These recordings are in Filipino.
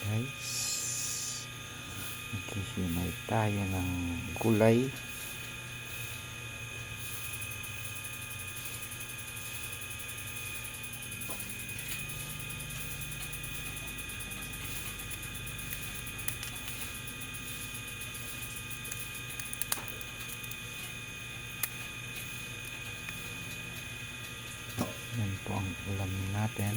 Guys, nagsisimay tayo ng gulay. Yan po ang ulam natin.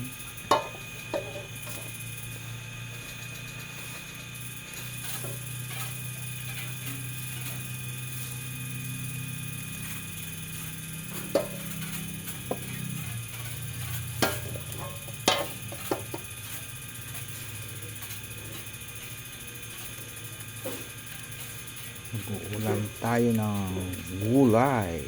Mag-uulam tayo ng gulay.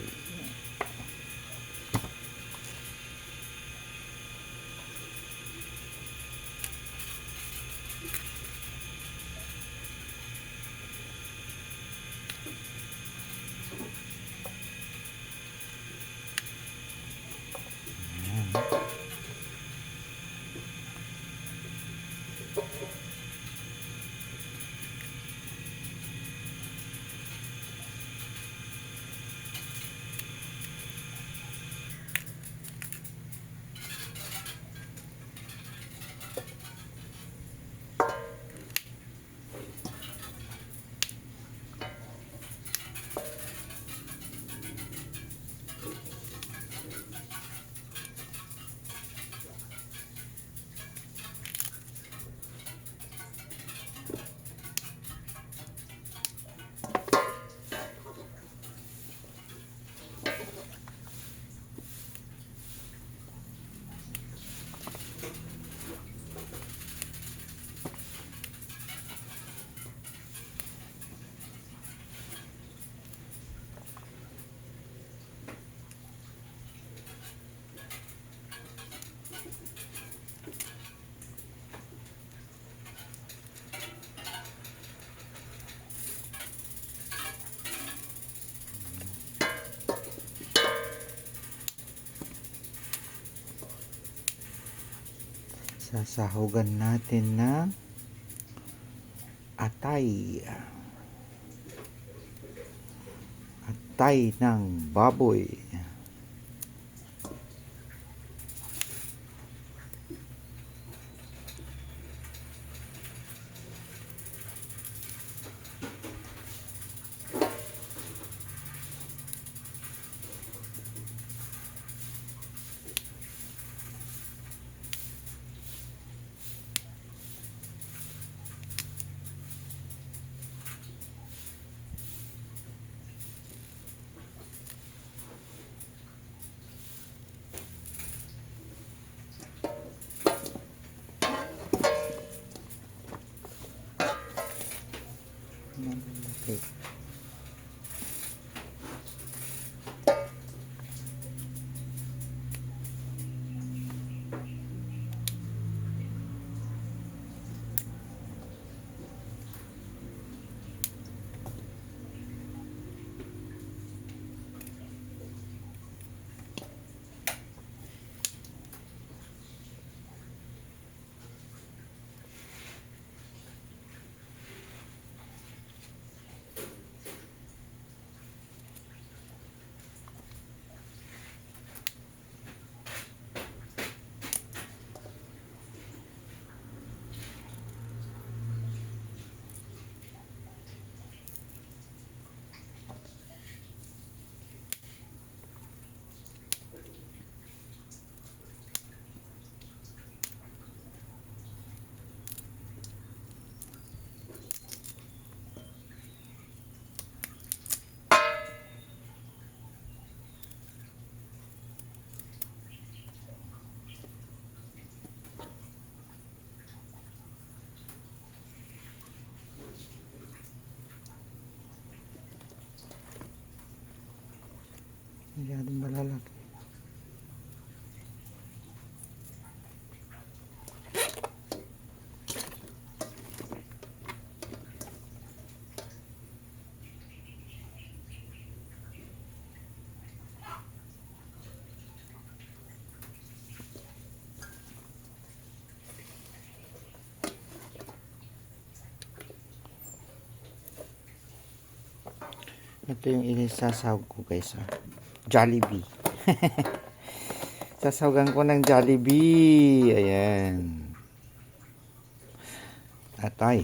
Sasahugan natin ng atay ng baboy. Okay. Masyadong malalaki. Ito yung inisasahog ko guys. Jollibee. Sasawagan ko ng Jollibee. Ayan. Atay.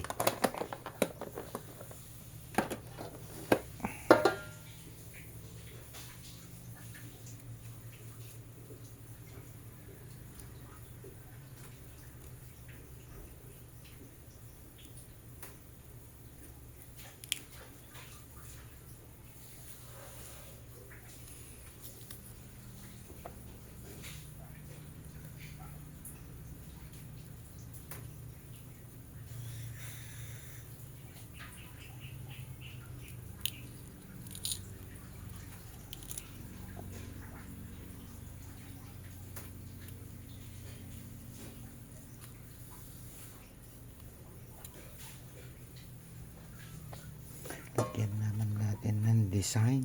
Lagyan naman natin ng design.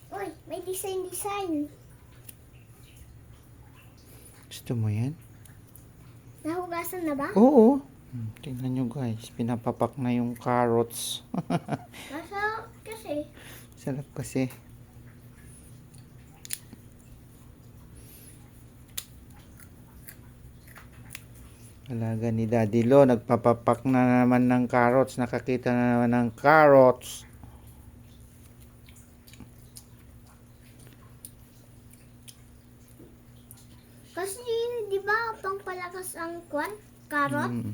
Uy, may design. Gusto mo yan? Nahugasan na ba? Oo. Tingnan nyo guys, pinapapak na yung carrots. Nasa kasi. Sarap kasi. Alaga ni Daddy Lo, nagpapapak na naman ng carrots. Nakakita na naman ng carrots. Kasi, di ba, pangpalakas ang kwan? Carrot? Mm,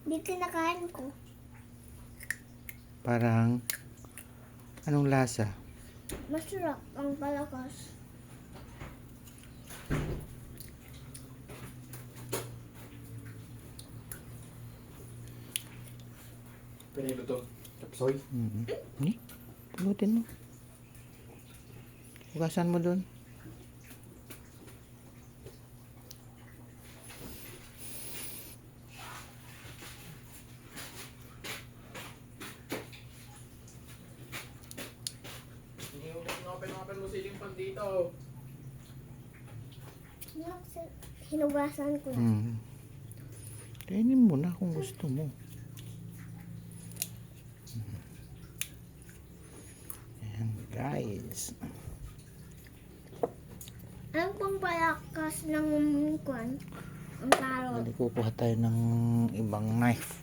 Di kinakain ko. parang, anong lasa? Masarap ang palakas. Pinilo to. Chapsoy. Ni, pulutin mo. Hugasan mo dun. Open mo siling pan dito. Hinugasan ko na. Kainin mo na kung gusto mo. Ayan guys. Ang pangpalakas ng kwan? Ang carrot. Bali kukuha tayo ng ibang knife.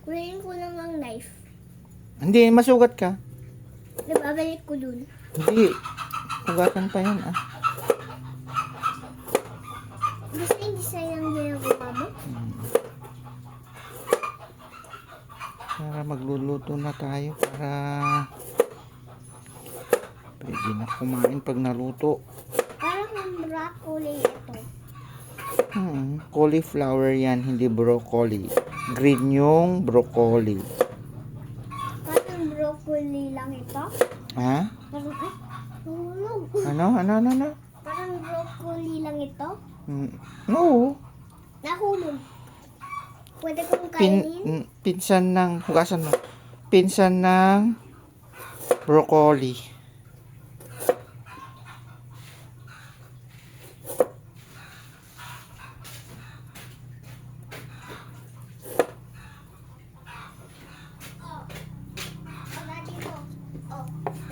Kunin ko lang ang knife. Hindi, masugat ka. Nababalik ko dun. Hindi. Hugasan pa yan ah. Design ang ginagawa mo? Para magluluto na tayo. Para pwede na kumain pag naluto. Parang ang broccoli ito. Cauliflower yan, hindi broccoli. Green yung broccoli. Parang broccoli lang ito. Ha? Parang, ay, nahulog. Ano? Parang broccoli lang ito. No. Nahulog. Pwede kong kainin? Pinsan ng, hugasan mo. Pinsan ng broccoli.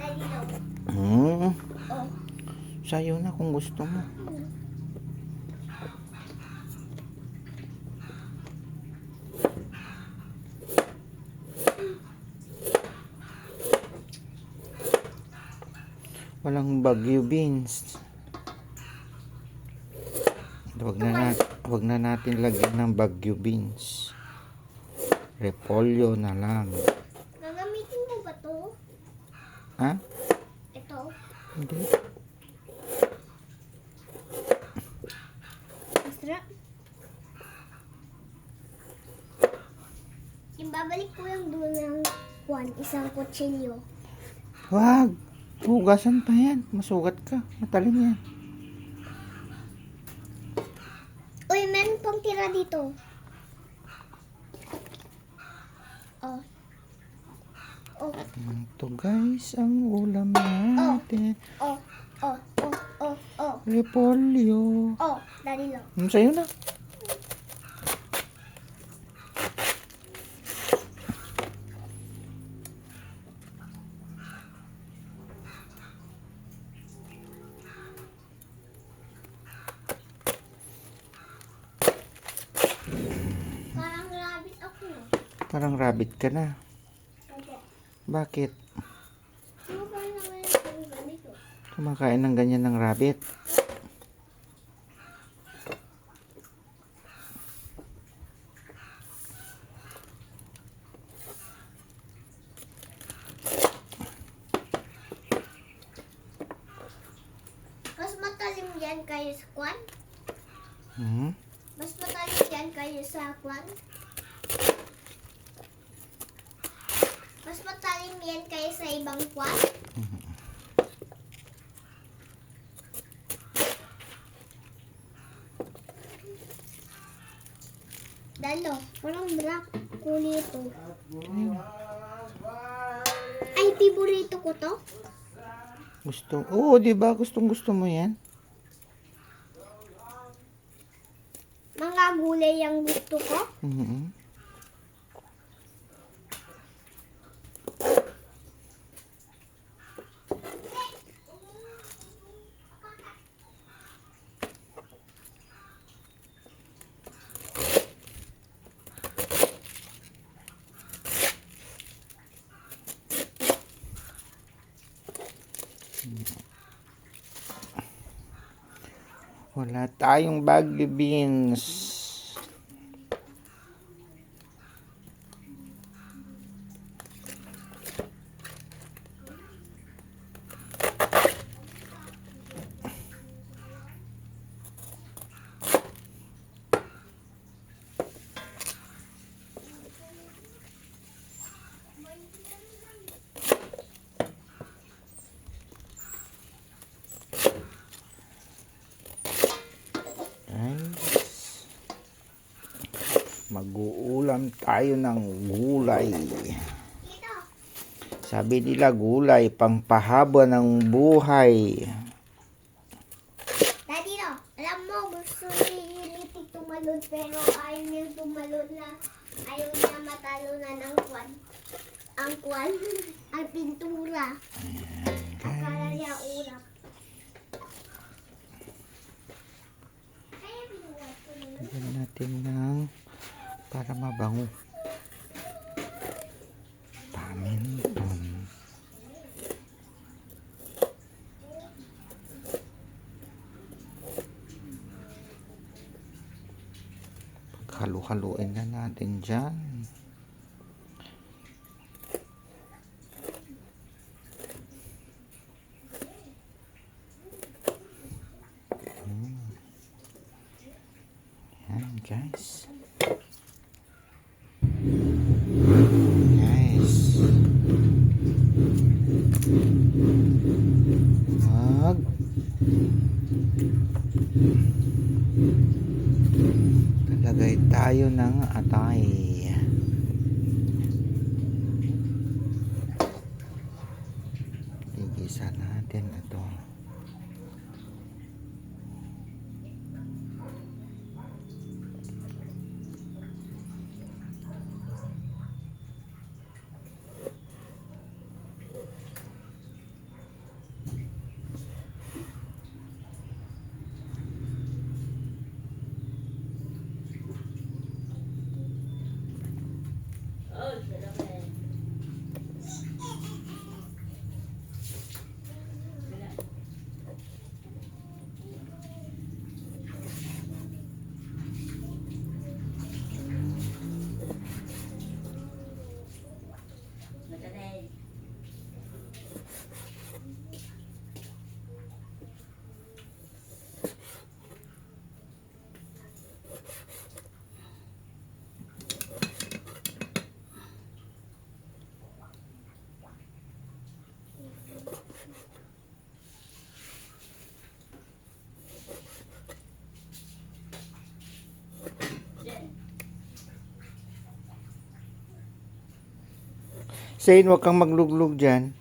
Daddy no. Hmm. Oh. Sa'yo na kung gusto mo. Walang Baguio beans. Wag na natin lagyan ng Baguio beans. Repolyo na lang. Gagamitin mo ba to? Ha? Ito? Hindi. Masarap. Ibabalik ko yung doon ng isang kutsilyo. Wag. Hugasan pa yan. Masugat ka. Matalim yan. Uy, meron pang tira dito. Oh. Oh, Ito guys, ang ulam natin. oh, oh, oh, oh, oh. Repolyo. Oh, dali lang. Sa'yo na. Parang rabbit ako. Parang rabbit ka na. Opo. Bakit? Ano ba naman yung ganito? Kumakain ng ganyan ng rabbit. Mas matalim yan kayo sa kwan? Hmm? Mas matalim yan kayo sa kwan? Mas matalim yan kayo sa ibang kwan? Dalo, parang black kulay ito. Ay, favorito ko to. Gusto. Oo, di ba? Gustong gusto mo yan. Mga gulay ang gusto ko. Mhm. Wala tayong bagyo beans. Guys, mag-uulam tayo ng gulay. Dito. Sabi nila gulay, pangpahaba ng buhay. Daddy, no. Alam mo, gusto ni Litik tumalon pero ayaw niya tumalon na ayaw niya matalunan ng kwan. Ang kwan, ang pintura. Akala niya ulap. Kaya binuwat ko naman. Lagyan natin ng para mabango. Paminton. Halu-haluin na natin dyan. Yan guys. Guys. Lalagay tayo ng atay. Igisa natin ito. Sayin, huwag kang magluglug dyan.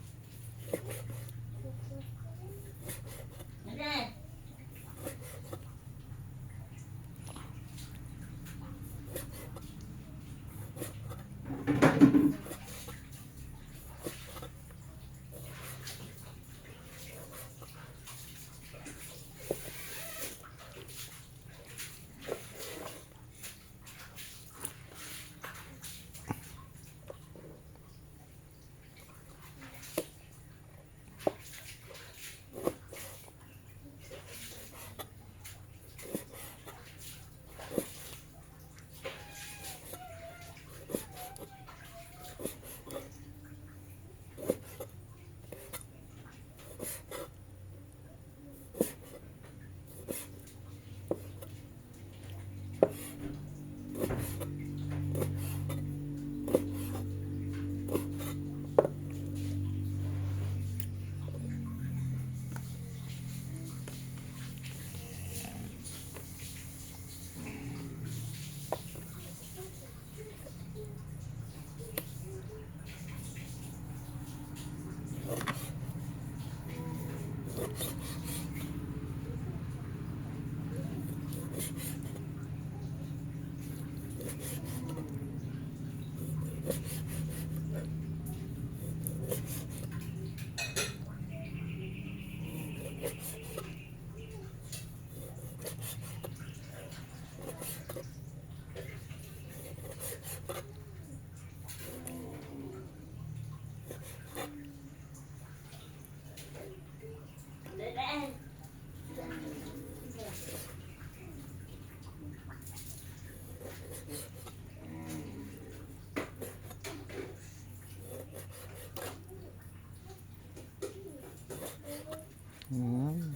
Yan.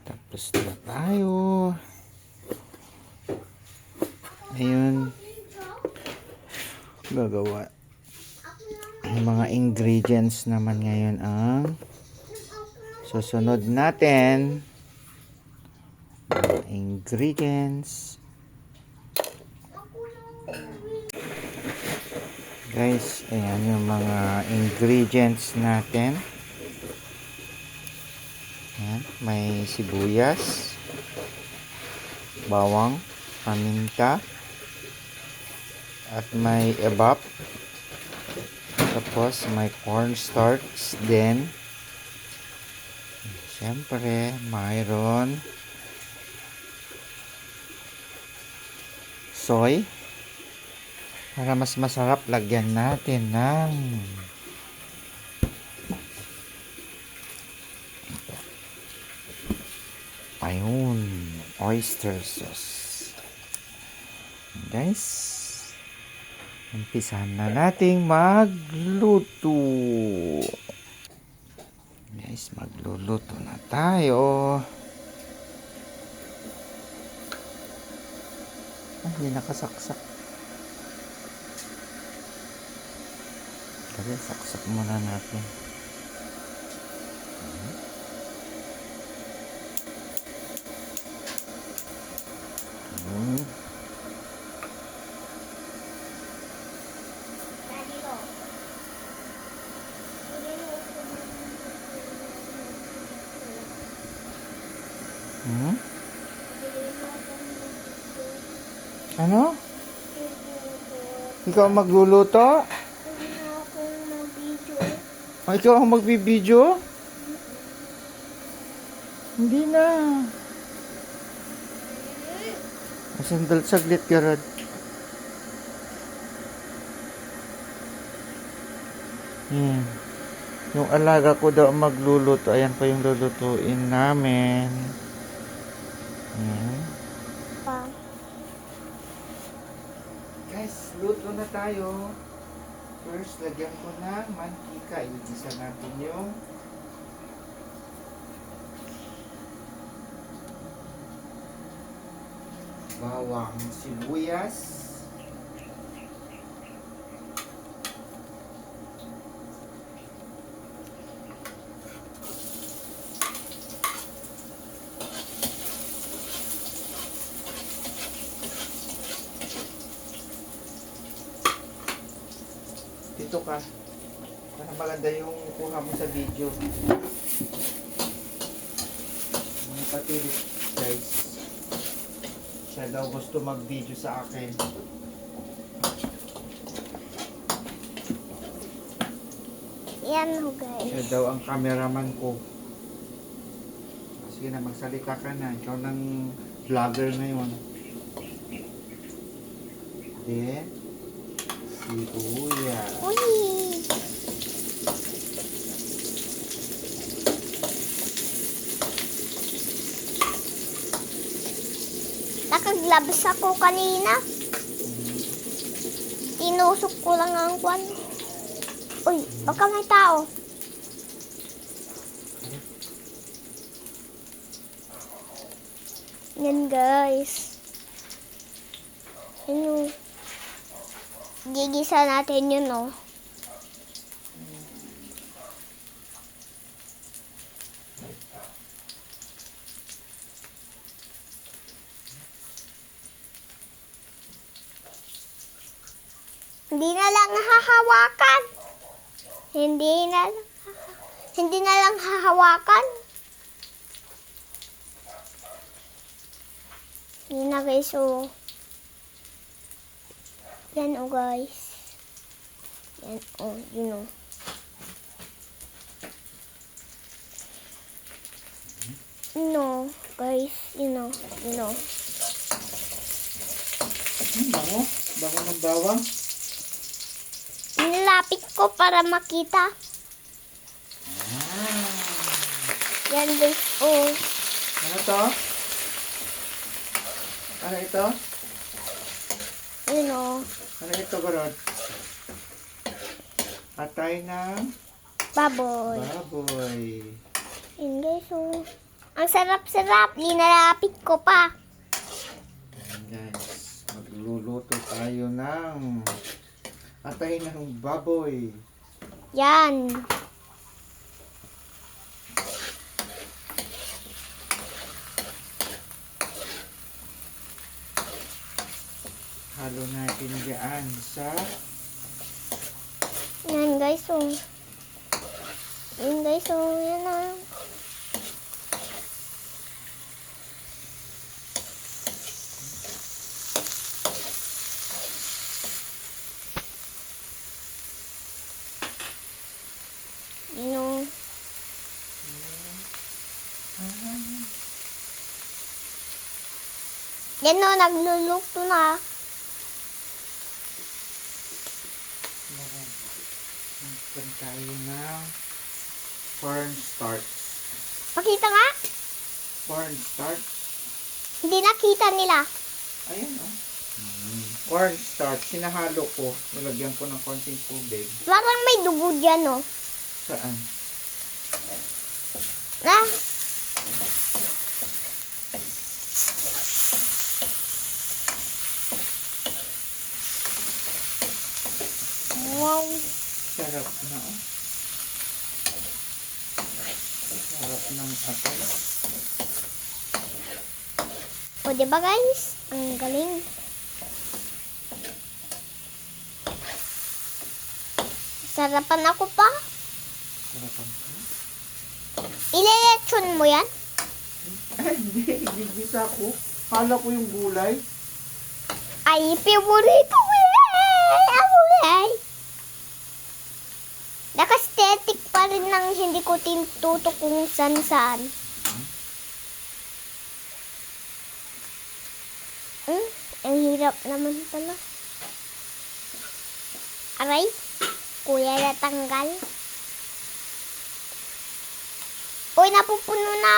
Tapos na tayo. Ngayon, gagawa ng mga ingredients naman ngayon ang susunod natin. Mga ingredients. Guys, ayan yung mga ingredients natin. Ayan, may sibuyas, bawang, paminta, at may ebap. Tapos may cornstarch din. Siyempre, mayroon soy. Para mas masarap, lagyan natin ng ayun, oyster sauce. Guys, umpisahan na nating magluto. Guys, magluluto na tayo. Hindi nakasaksak. Kasi saksak muna natin. Ano? Ikaw ang magluluto? Oh, ikaw ang magbibideo? Hindi na. Sandal saglit ka, Rod. Yan. Yung alaga ko daw ang magluluto. Ayan pa yung lulutuin namin. Yan. Guys, luto na tayo. First, lagyan ko ng mantika. Igisa natin yung bawang sibuyas. Dito ka. Para maganda yung kuha mo sa video. Ang patilit, guys. Siya daw gusto mag-video sa akin. Yan ho guys. Siya daw ang cameraman ko. Sige na, magsalita ka na. Ikaw ng vlogger ngayon. Then, si Kuya. Uy! Nakaglabs ako kanina. Tinusok ko lang ang kwan. Uy, baka may tao. Yan guys. Ano? Gigisa natin yun, oh. Hindi na lang hahawakan. Hindi na lang hahawakan. Yun na guys, oh. Yan, oh guys. Yan, oh, yun, oh. No, guys, you know. Bango? Bango ng bawang? Nilapit ko para makita. Ah. Yan guys, oh. Ano to? Ano ito? You know, Ano ito, Garod? Atay ng baboy. baboy. Yan guys, oh. Ang sarap-sarap. Linalapit ko pa. Ayan guys, magluluto tayo ng atay ng baboy. Yan. Halo natin dyan sa Yan guys, oh. Yan guys, oh. Yan na. You know. Yan o, nagluluto na. Magpan tayo ng cornstarch. Pakita nga. Cornstarch? Hindi nakita nila. Ayan o. Cornstarch, sinahalo ko. Nilagyan ko ng konting tubig. Parang may dugo dyan, oh. Saan? Na. Wow. Sarap na o. Sarap ng atay. O, diba guys? Ang galing. Sarapan ako pa. Sarapan ko. Ilelechon mo yan? Ay, hindi. Gigisa ko. Kala ko yung gulay. Ay, favorito ko yan. Ako yan. Nakastetik pa rin ng hindi ko tinututok kung saan-saan. Ang hirap naman pala. Aray, kuya natanggal. Uy, napupuno na.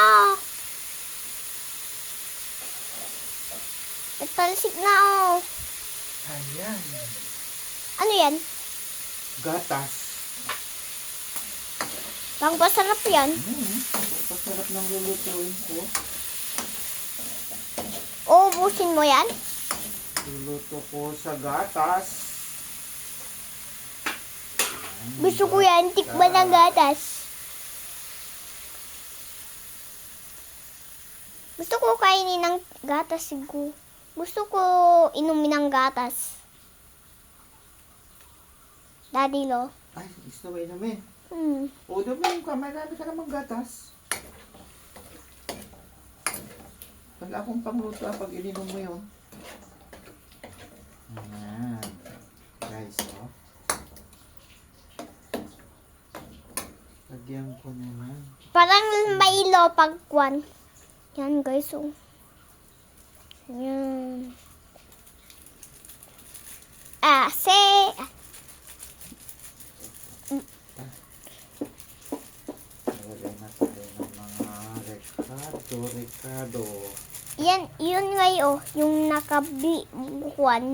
Natalsik na oh. Ayan. Ano yan? Gatas. Pangpasarap yan. Pasarap ng lulutuin ko. Uubusin mo yan? Luluto ko sa gatas. Gusto ko yan, tikman ng gatas. Gusto ko kainin ng gatas siguro. Gusto ko inumin ng gatas. Daddy Lo. Ay, gusto ba inumin? Hmm. O, dumi ka. Marami ka namang gatas. Wala akong pangluto pag ininom mo yun. Ayan. Guys, oh. Lagyan ko naman. Parang may ilo pagkwan. Yan guys, oh. Yan. Lagyan natin ng mga Ricardo. Yan, yun ngayon, yung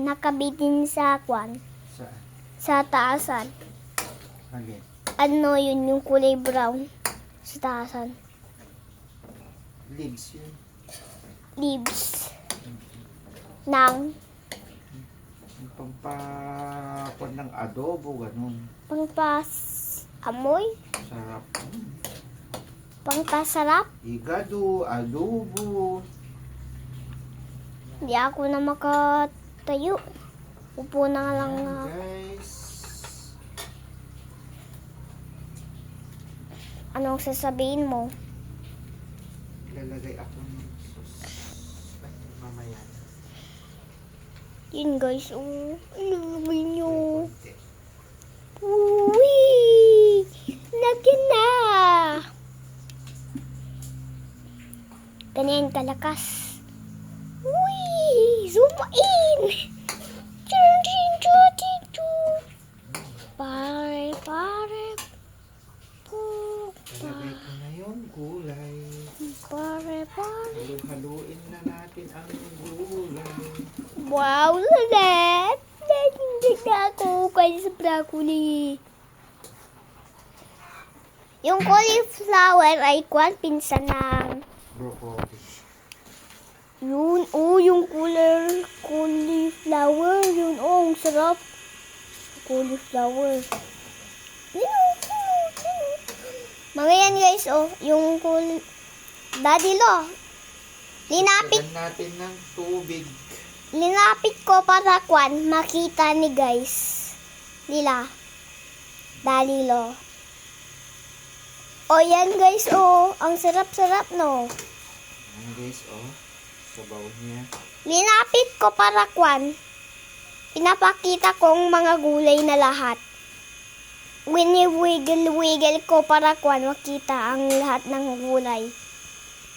nakabitin sa kwan, Saan? sa taasan. Alin? Ano yun, yung kulay brown sa taasan. Leaves yun. Leaves. Ng Yung pampakwan ng adobo, ganun. pangpas amoy, Sarap. pangkasarap. Igado, adobo. Hindi ako na makatayo. Upo na lang Ayan, na. guys. Anong sasabihin mo? Ilalagay ako ng sauce. Ay, mamaya. Yun guys, oh. Ilulugay nyo. Konti. Uwi! Lagyan na! Ganyan kalakas. Uwi! Zoom in! Pare. Ilalagay ko na yung gulay. Pare. Haluin na natin ang gulay. Wow, lalat! Naging na ako kaya sa broccoli. Yung cauliflower ay kwan pinsan ng Broccoli. yun, yung cauliflower, yun, ang sarap. Cauliflower. Mga yan guys, yung Daddy Lo, linapit natin ng tubig. ko para kwan, makita ni guys. Nila. Daddy Lo. Yan guys, ang sarap-sarap no. Ayan guys, sabaw niya. Linapit ko para kwan. Pinapakita ko ang mga gulay na lahat. Wini-wiggle ko para kwan makita ang lahat ng gulay.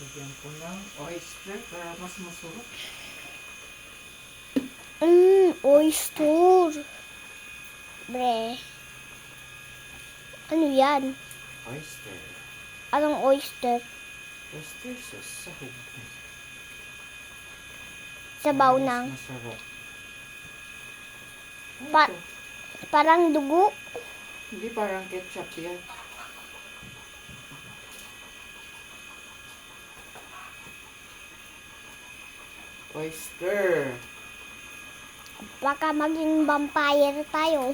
Lagyan ko ng oyster para mas masarap. Oyster. Bre. Ano yan? Oyster. Anong oyster? Oyster sauce. Sahog. Sabaw Mas ng masarap. Pa- parang dugo. Hindi parang ketchup yan. Oyster. Baka maging vampire tayo.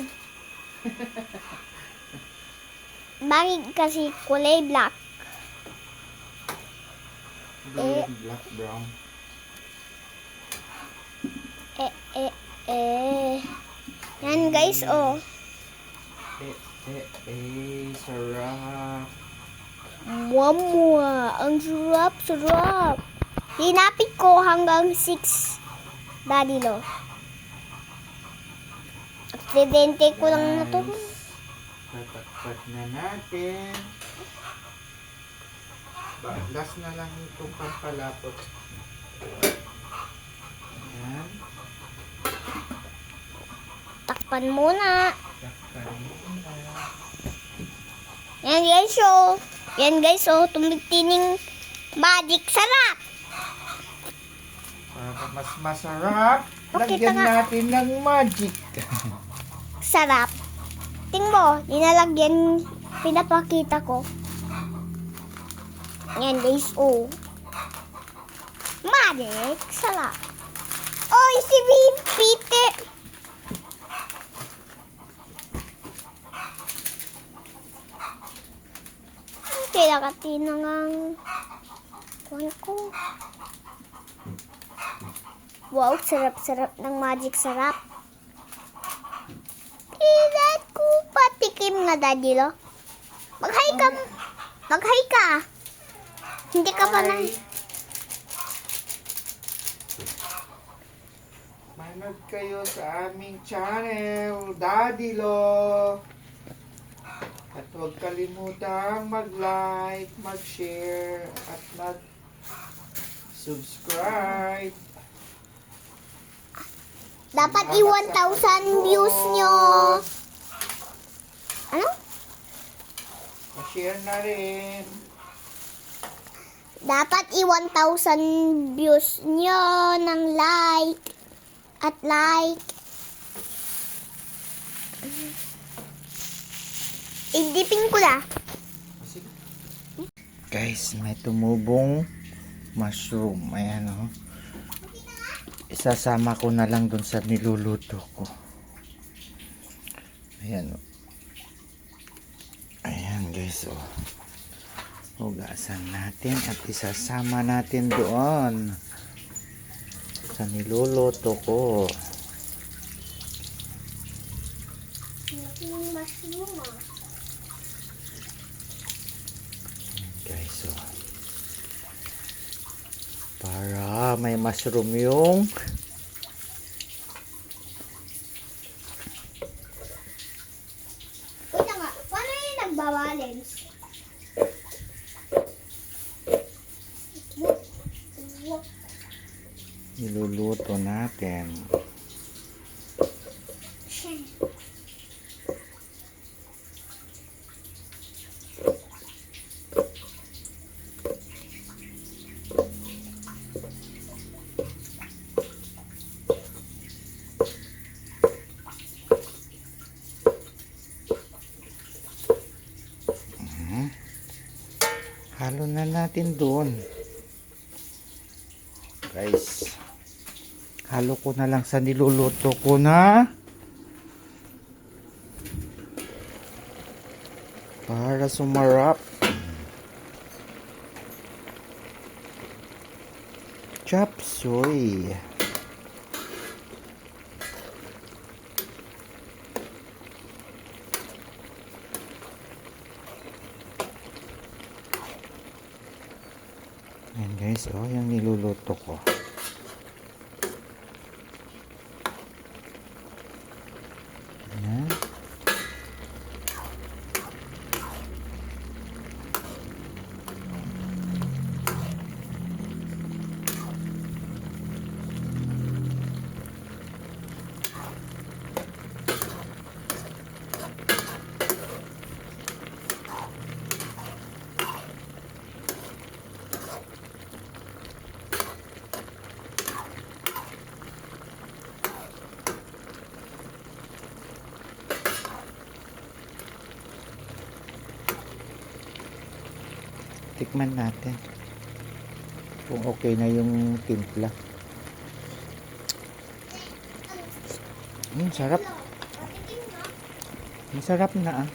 Bakit kasi kulay black? Hindi yan black brown. Yan guys, Sarap. Mwah, ang sarap. Linapit ko hanggang 6, Daddy Lo. Aksidente ko lang na to. Tatakpat na natin. Last na lang itong pampalapot. Ayan. Takpan muna. Takpan muna. Yan guys, tumitining magic sarap. Para mas masarap, Pakita lagyan nga. natin ng magic. Sarap. Tingnan mo, nilalagyan, pinapakita ko. Yan guys, magic sarap. Si Peter. Kaya katinangang kuhan ko. Wow, sarap-sarap ng magic sarap. Pilat ko Madilim na, Daddy Lo. Mag-hi ka. Mag-hi ka. Hindi ka pa na. Manood kayo sa aming channel, Daddy Lo. At huwag kalimutang mag-like, mag-share, at mag-subscribe. Dapat i-1,000 views nyo. Ano? Share na rin. Dapat i-1,000 views nyo ng like. At like. Idipin ko na. Guys, may tumubong mushroom. Ayan o. Isasama ko na lang dun sa niluluto ko. Ayan o. Ayan guys o. Hugasan natin at isasama natin doon sa niluluto ko. Malaking mushroom ah. Guys o. Para may mushroom yung Wait nga, paano yung nagbabalance? niluluto natin. Halo na natin doon. Guys, halo ko na lang sa niluluto ko na para sumarap. Chop suey. Ayan guys, oh, yung niluluto ko. Ayan. Tikman natin kung okay na yung timpla. Sarap. Masarap na ah.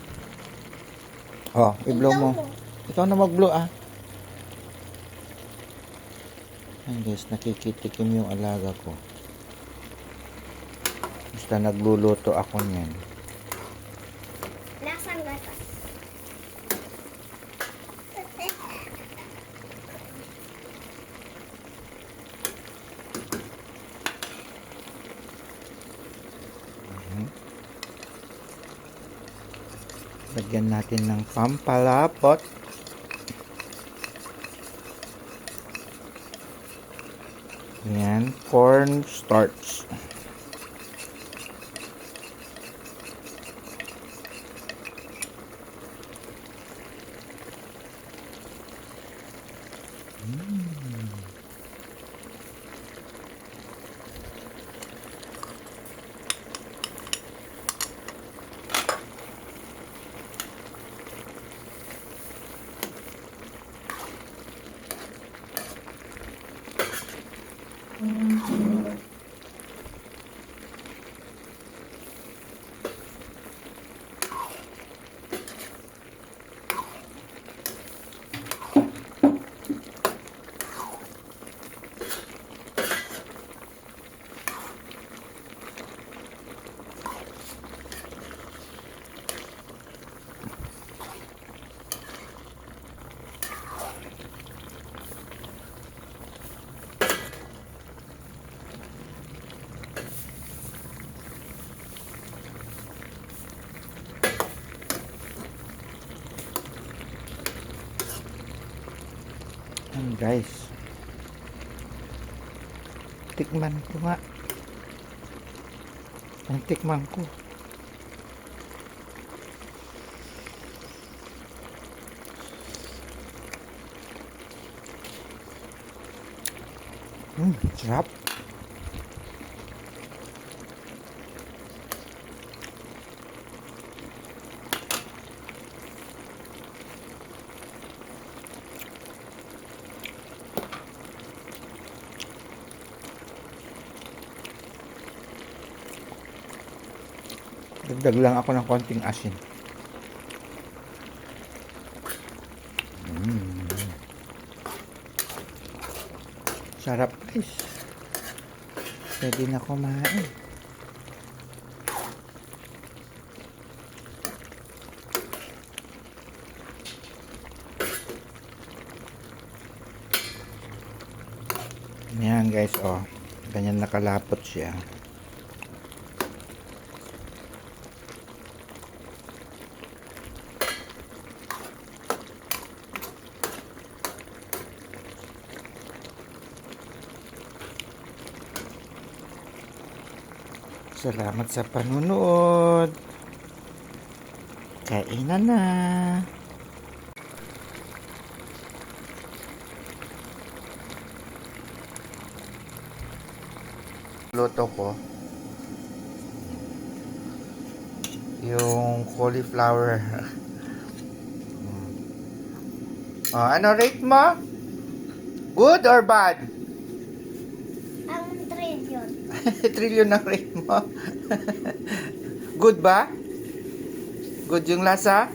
Oh, i-blow mo. Ikaw na mag-blow ah. Ayan guys, nakikitikim yung alaga ko. Basta nagluluto ako niyan. Lasang gatas. Lagyan natin ng pampalapot. Ayan, corn starch. Guys. Tikman ko nga. Ang tikman ko. Sarap. Dagdag lang ako ng konting asin. Sarap guys. Pwede na kumain. Ayan guys, oh. Ganyan nakalapot siya. Salamat sa panunood. Kainan na. Luto ko yung cauliflower. Oh, ano rate mo? Good or bad? Ang trillion. Trillion na rate mo. Good ba? Good yung lasa?